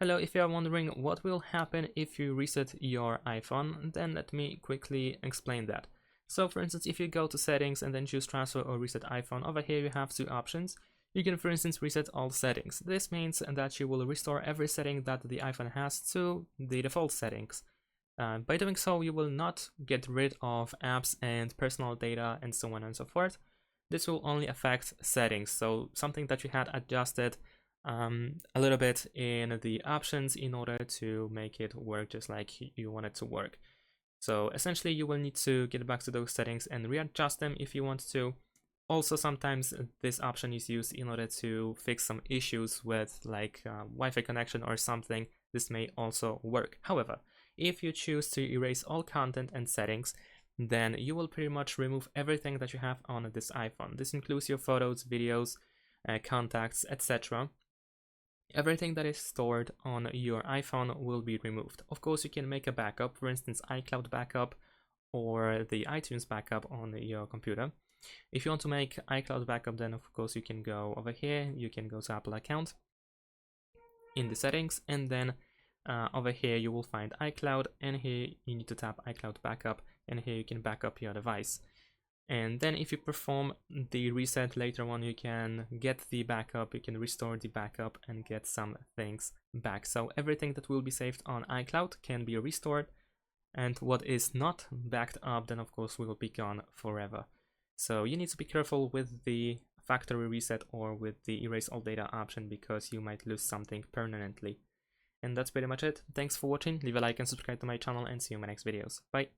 Hello, if you are wondering what will happen if you reset your iPhone, then let me quickly explain that. So for instance, if you go to settings and then choose transfer or reset iPhone, over here you have two options. You can for instance reset all settings. This means that you will restore every setting that the iPhone has to the default settings. By doing so, you will not get rid of apps and personal data and so on and so forth. This will only affect settings, so something that you had adjusted a little bit in the options in order to make it work just like you want it to work. So essentially you will need to get back to those settings and readjust them if you want to. Also, sometimes this option is used in order to fix some issues with like Wi-Fi connection or something. This may also work. However, if you choose to erase all content and settings, then you will pretty much remove everything that you have on this iPhone. This includes your photos, videos, contacts, etc. Everything that is stored on your iPhone will be removed. Of course, you can make a backup, for instance, iCloud backup or the iTunes backup on your computer. If you want to make iCloud backup, then of course you can go over here, you can go to Apple account in the settings, and then over here you will find iCloud, and here you need to tap iCloud backup, and here you can back up your device. And then if you perform the reset later on, you can get the backup, you can restore the backup and get some things back. So everything that will be saved on iCloud can be restored, and what is not backed up then of course will be gone forever. So you need to be careful with the factory reset or with the erase all data option, because you might lose something permanently. And that's pretty much it. Thanks for watching, leave a like and subscribe to my channel, and see you in my next videos. Bye!